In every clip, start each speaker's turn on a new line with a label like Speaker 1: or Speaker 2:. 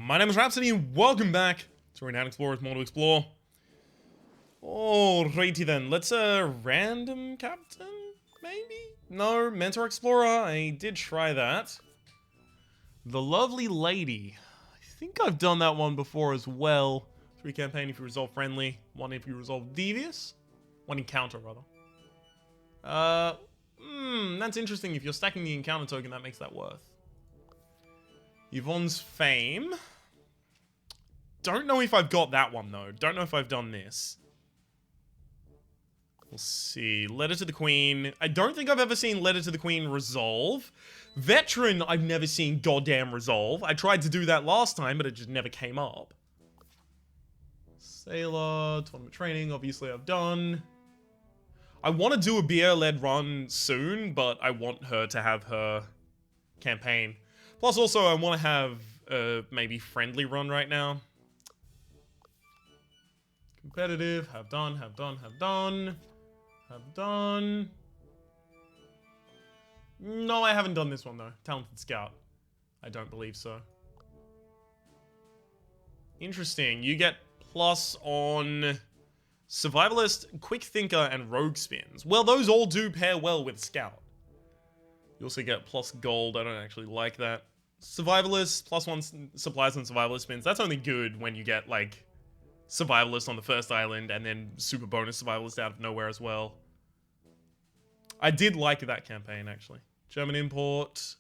Speaker 1: My name is Rhapsody and welcome back to Renowned Explorers More to Explore. Alrighty then, let's random captain, maybe? No, mentor explorer, I did try that. The lovely lady. I think I've done that one before as well. 3 campaign if you resolve friendly, 1 if you resolve devious. 1 encounter rather. That's interesting. If you're stacking the encounter token, that makes that worth. Yvonne's Fame. Don't know if I've got that one, though. Don't know if I've done this. We'll see. Letter to the Queen. I don't think I've ever seen Letter to the Queen resolve. Veteran, I've never seen goddamn resolve. I tried to do that last time, but it just never came up. Sailor, tournament training, obviously I've done. I want to do a beer-led run soon, but I want her to have her campaign. Plus, also, I want to have a maybe friendly run right now. Competitive, have done. No, I haven't done this one, though. Talented Scout. I don't believe so. Interesting. You get plus on Survivalist, Quick Thinker, and Rogue Spins. Well, those all do pair well with Scout. You also get plus gold. I don't actually like that. Survivalist, plus 1 supplies on Survivalist spins. That's only good when you get, like, Survivalist on the first island and then super bonus Survivalist out of nowhere as well. I did like that campaign, actually. German import.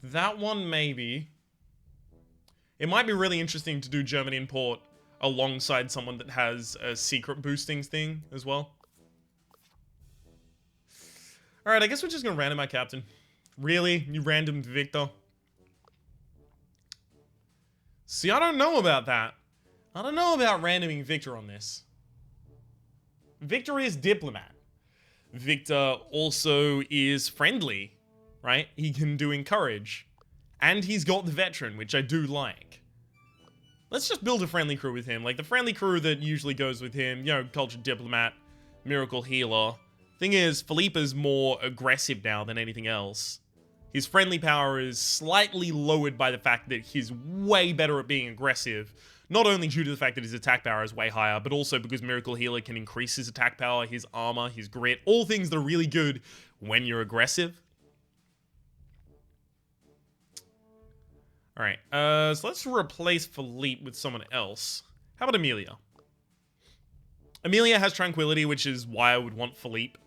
Speaker 1: That one, maybe. It might be really interesting to do German import alongside someone that has a secret boosting thing as well. Alright, I guess we're just gonna random my captain. Really? You randomed Victor? See, I don't know about that. I don't know about randoming Victor on this. Victor is diplomat. Victor also is friendly, right? He can do encourage. And he's got the veteran, which I do like. Let's just build a friendly crew with him. Like the friendly crew that usually goes with him, you know, cultured diplomat, miracle healer. Thing is, Philippe's more aggressive now than anything else. His friendly power is slightly lowered by the fact that he's way better at being aggressive. Not only due to the fact that his attack power is way higher, but also because Miracle Healer can increase his attack power, his armor, his grit, all things that are really good when you're aggressive. Alright, so let's replace Philippe with someone else. How about Amelia? Amelia has Tranquility, which is why I would want Philippe.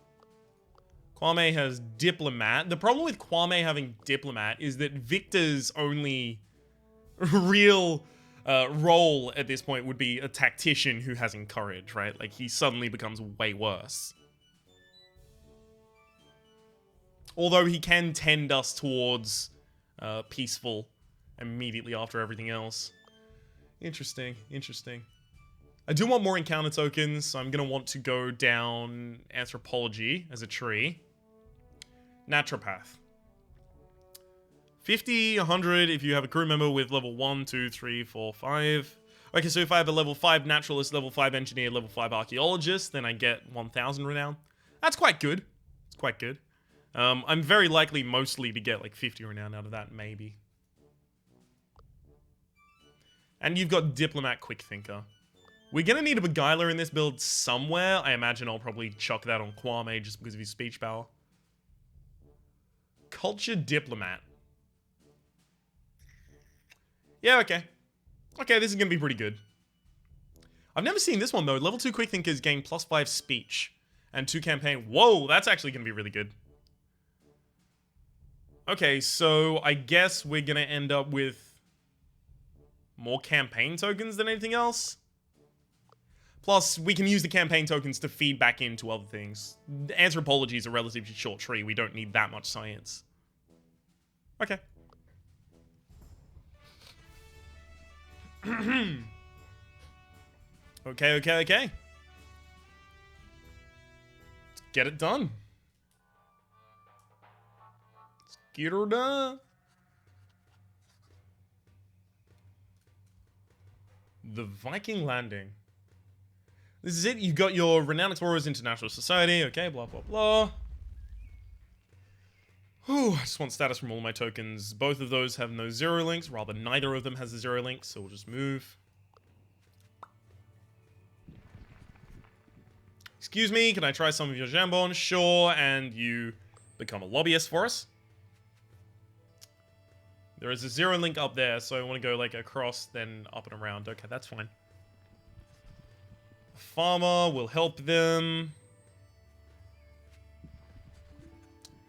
Speaker 1: Kwame has Diplomat. The problem with Kwame having Diplomat is that Victor's only real role at this point would be a tactician who has Encourage, right? Like, he suddenly becomes way worse. Although he can tend us towards peaceful immediately after everything else. Interesting. I do want more encounter tokens, so I'm going to want to go down Anthropology as a tree. Naturopath. 50, 100 if you have a crew member with level 1, 2, 3, 4, 5. Okay, so if I have a level 5 naturalist, level 5 engineer, level 5 archaeologist, then I get 1000 renown. That's quite good. It's quite good. I'm very likely mostly to get like 50 renown out of that, maybe. And you've got Diplomat Quick Thinker. We're gonna need a Beguiler in this build somewhere. I imagine I'll probably chuck that on Kwame just because of his speech power. Culture Diplomat. Yeah, okay. Okay, this is gonna be pretty good. I've never seen this one, though. Level 2 Quick Thinkers gain plus 5 speech. And 2 campaign. Whoa, that's actually gonna be really good. Okay, so I guess we're gonna end up with more campaign tokens than anything else. Plus, we can use the campaign tokens to feed back into other things. Anthropology is a relatively short tree. We don't need that much science. Okay. Okay. Let's get it done. Let's get her done. The Viking Landing. This is it. You got your Renowned Explorers International Society. Okay, blah, blah, blah. Whew, I just want status from all my tokens. Both of those have no zero links. Rather, neither of them has a zero link, so we'll just move. Excuse me, can I try some of your jambon? Sure, and you become a lobbyist for us. There is a zero link up there, so I want to go like across, then up and around. Okay, that's fine. A farmer will help them.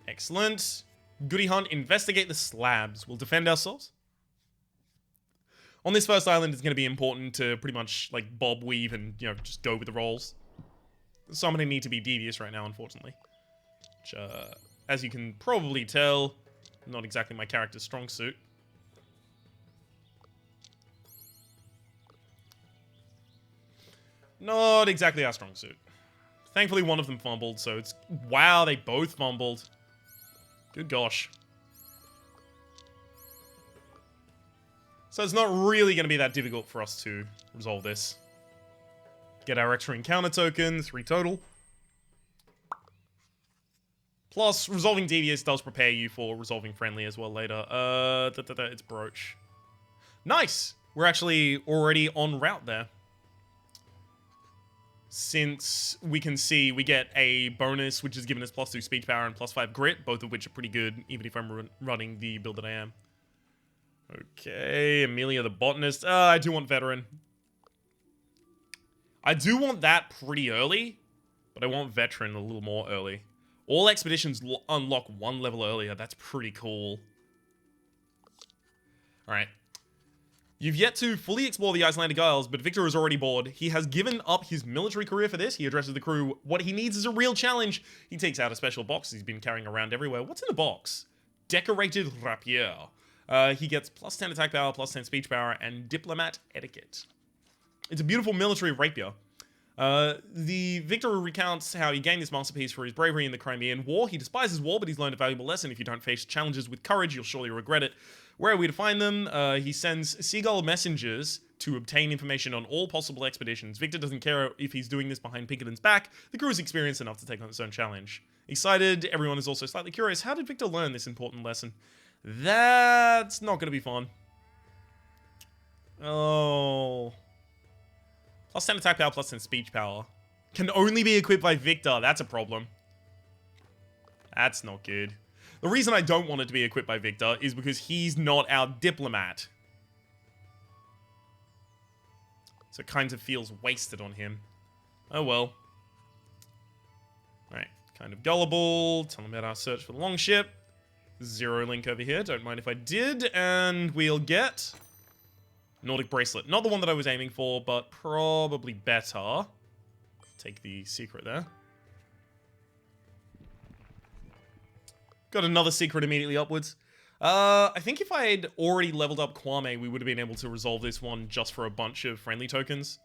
Speaker 1: Excellent. Goody Hunt, investigate the slabs. We'll defend ourselves. On this first island, it's going to be important to pretty much like bob weave and, you know, just go with the rolls. So I'm going to need to be devious right now, unfortunately. Which, as you can probably tell, not exactly my character's strong suit. Not exactly our strong suit. Thankfully, one of them fumbled, so it's... Wow, they both fumbled. Good gosh. So it's not really going to be that difficult for us to resolve this. Get our extra encounter token, 3 total. Plus, resolving devious does prepare you for resolving friendly as well later. It's brooch. Nice! We're actually already en route there. Since we can see we get a bonus, which is giving us +2 speech power and +5 grit, both of which are pretty good, even if I'm running the build that I am. Okay, Amelia the Botanist. I do want Veteran. I do want that pretty early, but I want Veteran a little more early. All expeditions unlock 1 level earlier. That's pretty cool. Alright. You've yet to fully explore the Icelandic Isles, but Victor is already bored. He has given up his military career for this. He addresses the crew. What he needs is a real challenge. He takes out a special box he's been carrying around everywhere. What's in the box? Decorated rapier. He gets +10 attack power, +10 speech power, and diplomat etiquette. It's a beautiful military rapier. The Victor recounts how he gained this masterpiece for his bravery in the Crimean War. He despises war, but he's learned a valuable lesson. If you don't face challenges with courage, you'll surely regret it. Where are we to find them? He sends seagull messengers to obtain information on all possible expeditions. Victor doesn't care if he's doing this behind Pinkerton's back. The crew is experienced enough to take on its own challenge. Excited, everyone is also slightly curious. How did Victor learn this important lesson? That's not going to be fun. Oh... +10 attack power, +10 speech power. Can only be equipped by Victor. That's a problem. That's not good. The reason I don't want it to be equipped by Victor is because he's not our diplomat. So it kind of feels wasted on him. Oh well. Alright, kind of gullible. Tell him about our search for the longship. Zero link over here. Don't mind if I did. And we'll get... Nordic Bracelet. Not the one that I was aiming for, but probably better. Take the secret there. Got another secret immediately upwards. I think if I had already leveled up Kwame, we would have been able to resolve this one just for a bunch of friendly tokens.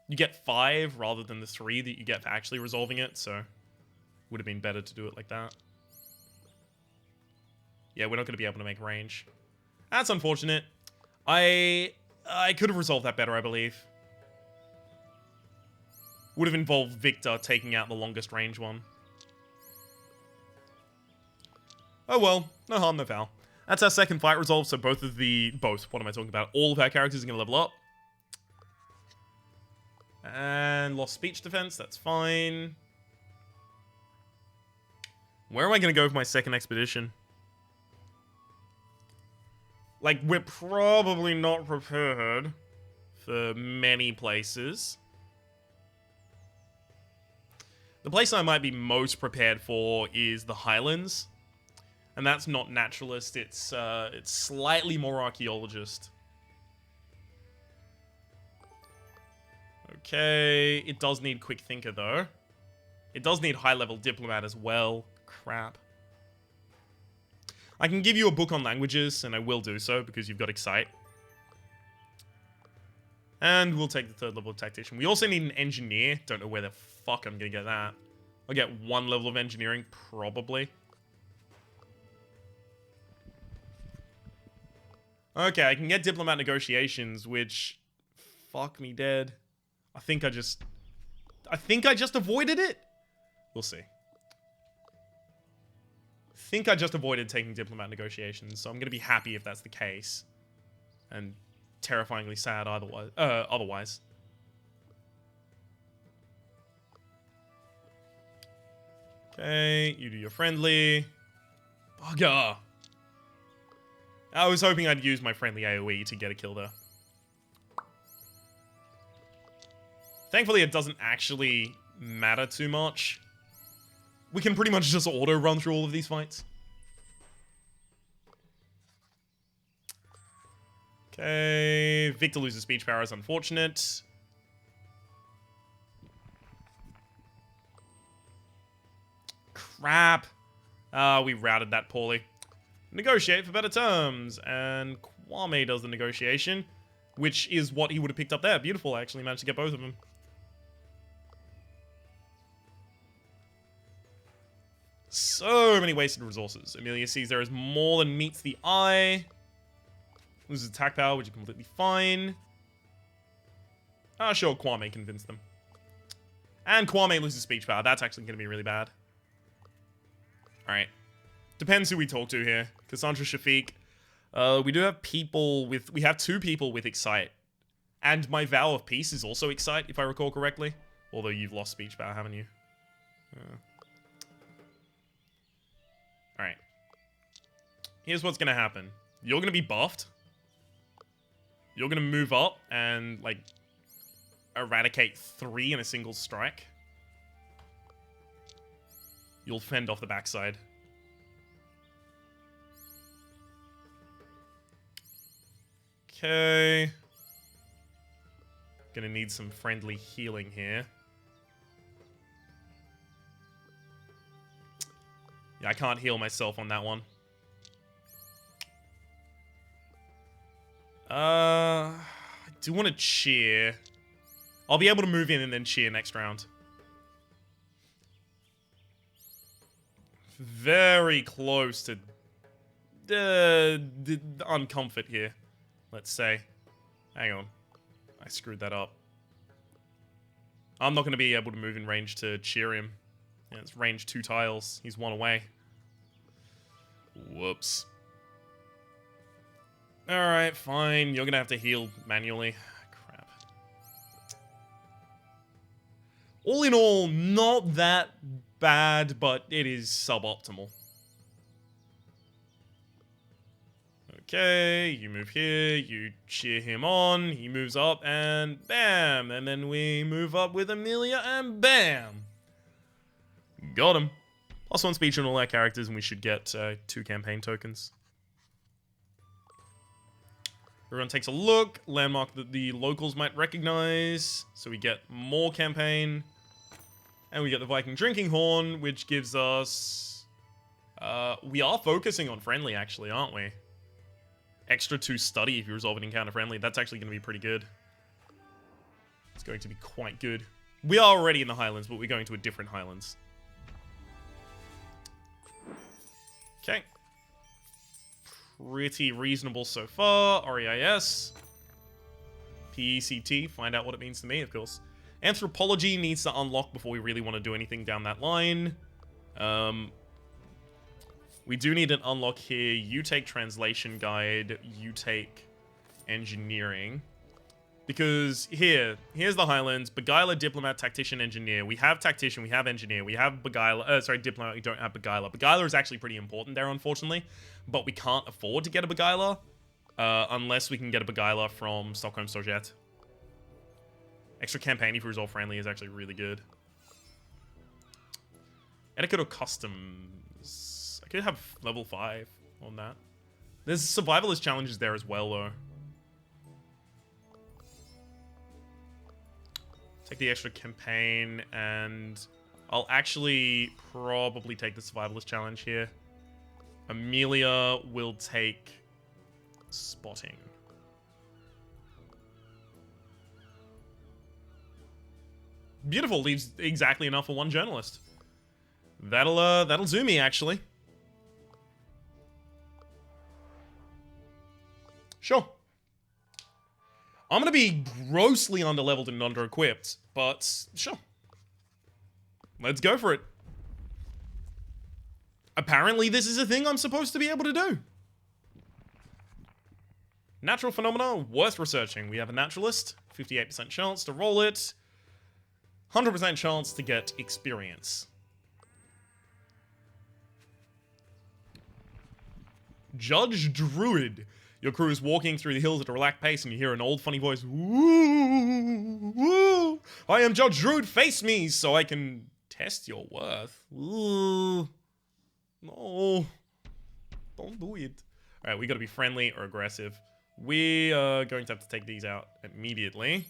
Speaker 1: You get 5 rather than the 3 that you get for actually resolving it, so would have been better to do it like that. Yeah, we're not going to be able to make range. That's unfortunate. I could have resolved that better, I believe. Would have involved Victor taking out the longest range one. Oh well, no harm, no foul. That's our second fight resolved, so what am I talking about? All of our characters are going to level up. And lost speech defense, that's fine. Where am I going to go for my second expedition? Like, we're probably not prepared for many places. The place I might be most prepared for is the Highlands. And that's not naturalist, it's slightly more archaeologist. Okay, it does need quick thinker though. It does need high-level diplomat as well. Crap. I can give you a book on languages, and I will do so because you've got Excite. And we'll take the 3rd level of tactician. We also need an engineer. Don't know where the fuck I'm gonna get that. I'll get 1 level of engineering, probably. Okay, I can get diplomat negotiations, which... Fuck me dead. I think I just avoided it? We'll see. think I just avoided taking diplomat negotiations, so I'm going to be happy if that's the case. And terrifyingly sad otherwise. Okay, you do your friendly. Bugger. I was hoping I'd use my friendly AoE to get a kill there. Thankfully, it doesn't actually matter too much. We can pretty much just auto-run through all of these fights. Okay, Victor loses speech power is unfortunate. Crap. We routed that poorly. Negotiate for better terms. And Kwame does the negotiation, which is what he would have picked up there. Beautiful, I actually managed to get both of them. So many wasted resources. Amelia sees there is more than meets the eye. Loses attack power, which is completely fine. Ah, sure, Kwame convinced them. And Kwame loses speech power. That's actually going to be really bad. Alright. Depends who we talk to here. Cassandra, Shafiq. We do have people with... We have 2 people with Excite. And my Vow of Peace is also Excite, if I recall correctly. Although you've lost speech power, haven't you? Alright. Here's what's going to happen. You're going to be buffed. You're going to move up and, like, eradicate 3 in a single strike. You'll fend off the backside. Okay. Gonna need some friendly healing here. Yeah, I can't heal myself on that one. I do want to cheer. I'll be able to move in and then cheer next round. Very close to the uncomfort here, let's say. Hang on. I screwed that up. I'm not going to be able to move in range to cheer him. Yeah, it's range 2 tiles. He's 1 away. Whoops. Alright, fine. You're going to have to heal manually. Crap. All in all, not that bad, but it is suboptimal. Okay, you move here, you cheer him on, he moves up, and bam! And then we move up with Amelia, and bam! Got him. +1 speech on all our characters, and we should get 2 campaign tokens. Everyone takes a look, landmark that the locals might recognize, so we get more campaign. And we get the Viking Drinking Horn, which gives us... we are focusing on friendly, actually, aren't we? Extra 2 study if you resolve an encounter friendly. That's actually going to be pretty good. It's going to be quite good. We are already in the Highlands, but we're going to a different Highlands. Okay. Pretty reasonable so far. REIS. PECT. Find out what it means to me, of course. Anthropology needs to unlock before we really want to do anything down that line. We do need an unlock here. You take translation guide. You take engineering. Because here's the Highlands. Beguiler, diplomat, tactician, engineer. We have tactician, we have engineer, we have beguiler. Sorry, diplomat, we don't have beguiler. Beguiler is actually pretty important there, unfortunately. But we can't afford to get a beguiler. Unless we can get a beguiler from Stockholm Sojet. Extra campaign if you resolve friendly is actually really good. Etiquette or customs? I could have level 5 on that. There's survivalist challenges there as well, though. Take the extra campaign, and I'll actually probably take the survivalist challenge here. Amelia will take spotting. Beautiful, leaves exactly enough for 1 journalist. That'll do me, actually. Sure. I'm gonna be grossly underleveled and under-equipped, but sure. Let's go for it. Apparently this is a thing I'm supposed to be able to do. Natural phenomena, worth researching. We have a naturalist, 58% chance to roll it, 100% chance to get experience. Judge Druid. Your crew is walking through the hills at a relaxed pace and you hear an old funny voice. Woo, woo. I am Judge Druid, face me so I can test your worth. Ooh. No. Don't do it. Alright, we gotta be friendly or aggressive. We are going to have to take these out immediately.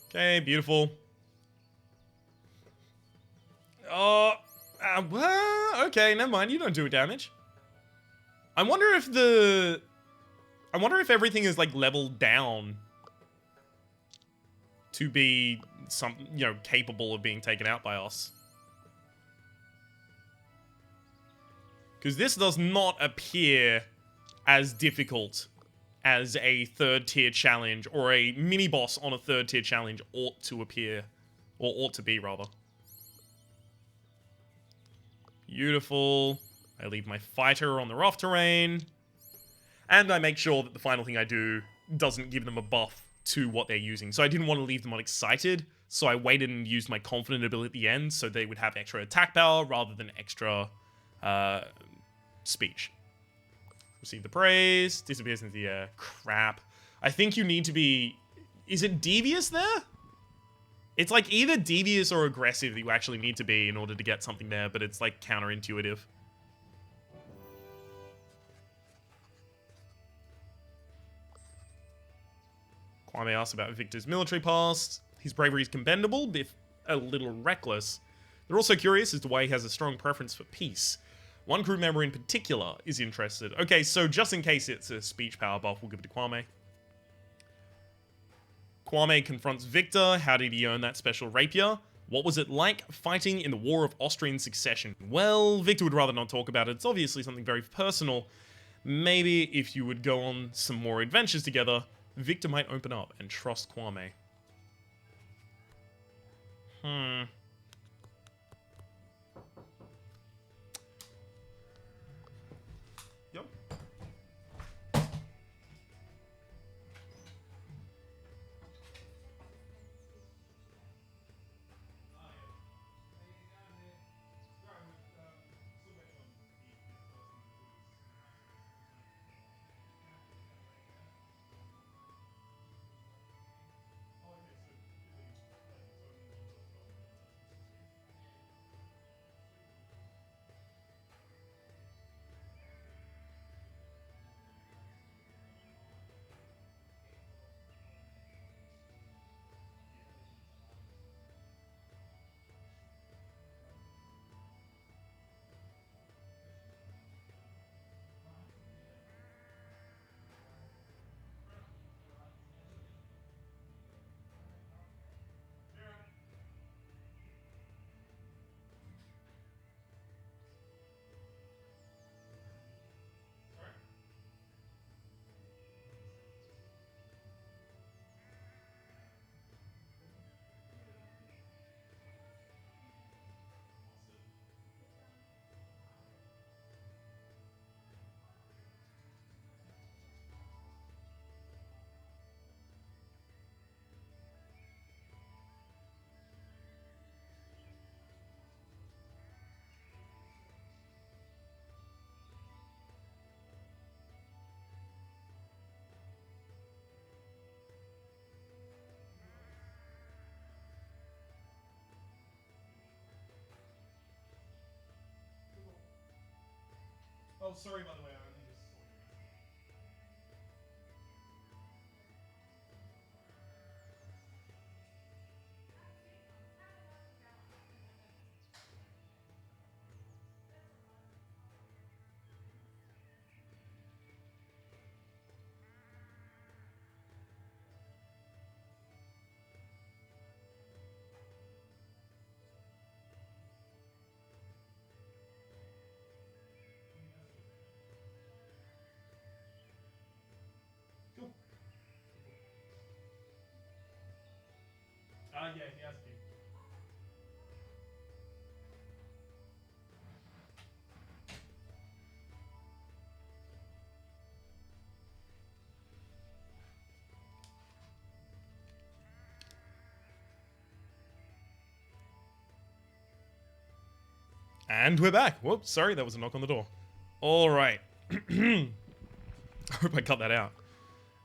Speaker 1: Okay, beautiful. Oh, okay, never mind. You don't do damage. I wonder if everything is like leveled down to be capable of being taken out by us. Because this does not appear as difficult as a third tier challenge or a mini boss on a third tier challenge ought to appear, or ought to be rather. Beautiful. I leave my fighter on the rough terrain. And I make sure that the final thing I do doesn't give them a buff to what they're using. So I didn't want to leave them on excited, so I waited and used my confident ability at the end so they would have extra attack power rather than extra speech. Receive the praise. Disappears into the air. Crap. I think you need to be... Is it devious there? It's like either devious or aggressive that you actually need to be in order to get something there, but it's like counterintuitive. Kwame asks about Victor's military past. His bravery is commendable, if a little reckless. They're also curious as to why he has a strong preference for peace. One crew member in particular is interested. Okay, so just in case it's a speech power buff, we'll give it to Kwame. Kwame confronts Victor. How did he earn that special rapier? What was it like fighting in the War of Austrian Succession? Well, Victor would rather not talk about it. It's obviously something very personal. Maybe if you would go on some more adventures together, Victor might open up and trust Kwame. Yep. Oh, sorry, by the way. I only just saw Yeah, he has to. And we're back. Whoops, sorry, that was a knock on the door. All right. I hope I cut that out.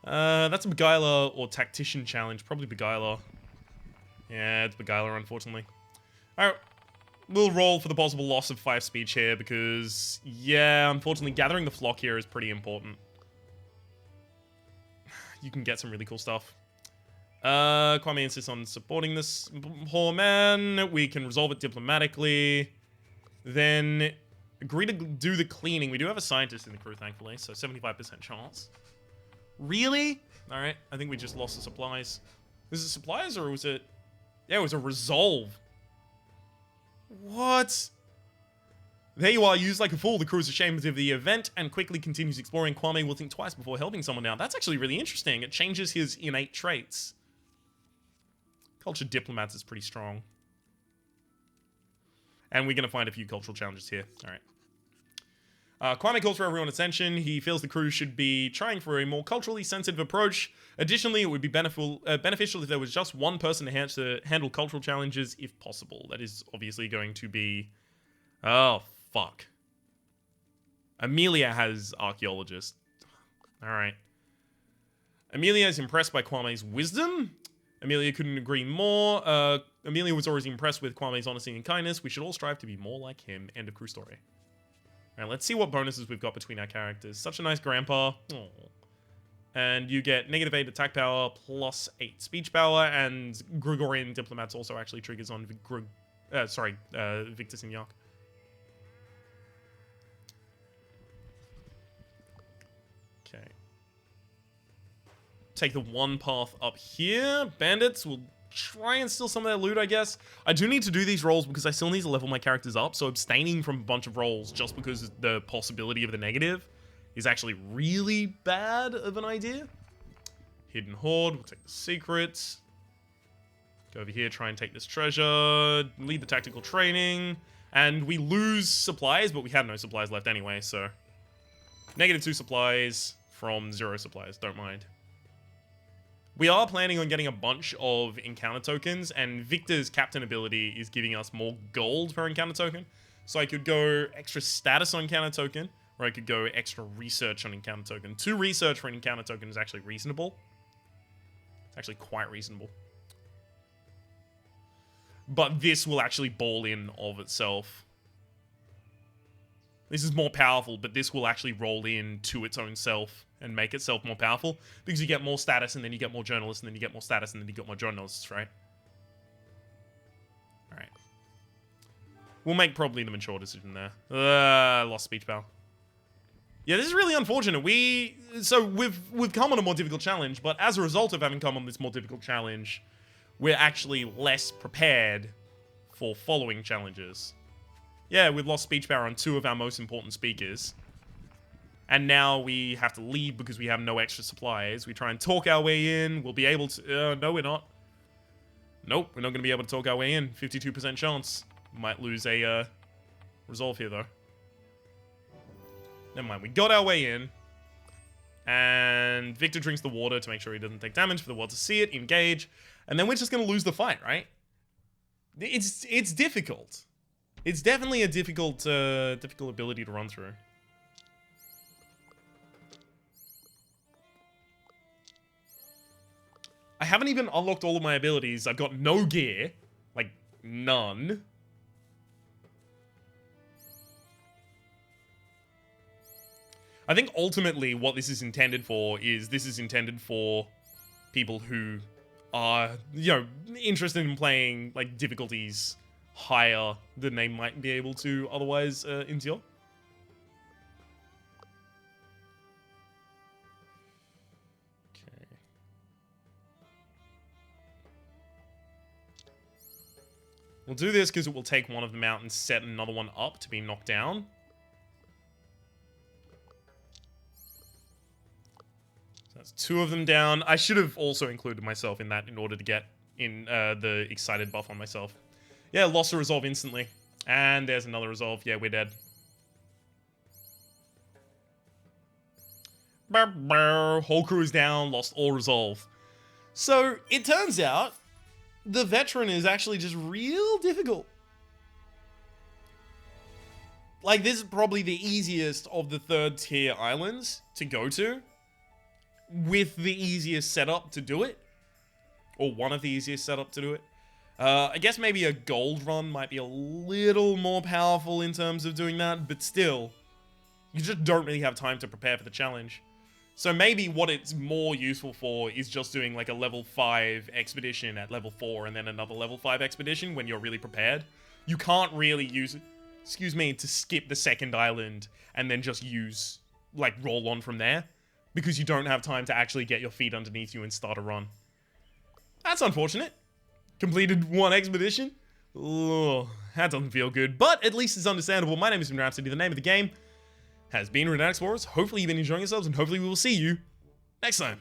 Speaker 1: That's a Beguiler or Tactician challenge. Probably Beguiler. Yeah, it's Beguiler, unfortunately. Alright, we'll roll for the possible loss of 5 speech here because, yeah, unfortunately, gathering the flock here is pretty important. You can get some really cool stuff. Kwame insists on supporting this poor man. We can resolve it diplomatically. Then agree to do the cleaning. We do have a scientist in the crew, thankfully, so 75% chance. Really? Alright, I think we just lost the supplies. Was it supplies or was it... Yeah, it was a resolve. What? There you are, used like a fool. The crew is ashamed of the event and quickly continues exploring. Kwame will think twice before helping someone now. That's actually really interesting. It changes his innate traits. Culture diplomats is pretty strong. And we're going to find a few cultural challenges here. Alright. Kwame calls for everyone's attention. He feels the crew should be trying for a more culturally sensitive approach. Additionally, it would be beneficial if there was just one person to handle cultural challenges if possible. That is obviously going to be... Oh, fuck. Amelia has archaeologist. Alright. Amelia is impressed by Kwame's wisdom. Amelia couldn't agree more. Amelia was always impressed with Kwame's honesty and kindness. We should all strive to be more like him. End of crew story. Alright, let's see what bonuses we've got between our characters. Such a nice grandpa. Aww. And you get -8 attack power, +8 speech power, and Gregorian Diplomats also actually triggers on Victor Simyak. Okay. Take the one path up here. Bandits will try and steal some of their loot, I guess. I do need to do these rolls because I still need to level my characters up, so abstaining from a bunch of rolls just because the possibility of the negative is actually really bad of an idea. Hidden Hoard, we'll take the secret. Go over here, try and take this treasure. Lead the tactical training. And we lose supplies, but we had no supplies left anyway, so... -2 supplies from 0 supplies, don't mind. We are planning on getting a bunch of encounter tokens, and Victor's captain ability is giving us more gold per encounter token. So I could go extra status on encounter token, or I could go extra research on encounter token. 2 research for an encounter token is actually reasonable. It's actually quite reasonable. But this will actually ball in of itself. This is more powerful, but this will actually roll in to its own self and make itself more powerful because you get more status and then you get more journalists and then you get more status and then you get more journalists, right? Alright. We'll make probably the mature decision there. Lost speech power. Yeah, this is really unfortunate. So we've come on a more difficult challenge, but as a result of having come on this more difficult challenge, we're actually less prepared for following challenges. Yeah, we've lost speech power on 2 of our most important speakers. And now we have to leave because we have no extra supplies. We try and talk our way in. We'll be able to... no, we're not. Nope, we're not going to be able to talk our way in. 52% chance. Might lose a resolve here, though. Never mind, we got our way in. And Victor drinks the water to make sure he doesn't take damage for the world to see it, engage. And then we're just going to lose the fight, right? It's difficult. It's definitely a difficult ability to run through. I haven't even unlocked all of my abilities. I've got no gear. Like, none. I think ultimately what this is intended for is this is intended for people who are, you know, interested in playing, like, difficulties higher than they might be able to otherwise endure. Okay. We'll do this because it will take one of them out and set another one up to be knocked down. So that's 2 of them down. I should have also included myself in that in order to get in the excited buff on myself. Yeah, lost a resolve instantly. And there's another resolve. Yeah, we're dead. Whole crew is down, lost all resolve. So it turns out the veteran is actually just real difficult. Like, this is probably the easiest of the 3rd tier islands to go to, with the easiest setup to do it, or one of the easiest setup to do it. I guess maybe a gold run might be a little more powerful in terms of doing that, but still, you just don't really have time to prepare for the challenge. So maybe what it's more useful for is just doing like a level 5 expedition at level 4 and then another level 5 expedition when you're really prepared. You can't really use it, to skip the 2nd island and then just use, like, roll on from there, because you don't have time to actually get your feet underneath you and start a run. That's unfortunate. Completed 1 expedition. Ugh, that doesn't feel good, but at least it's understandable. My name is Rhapsody. The name of the game has been Renowned Explorers. Hopefully you've been enjoying yourselves, and hopefully we will see you next time.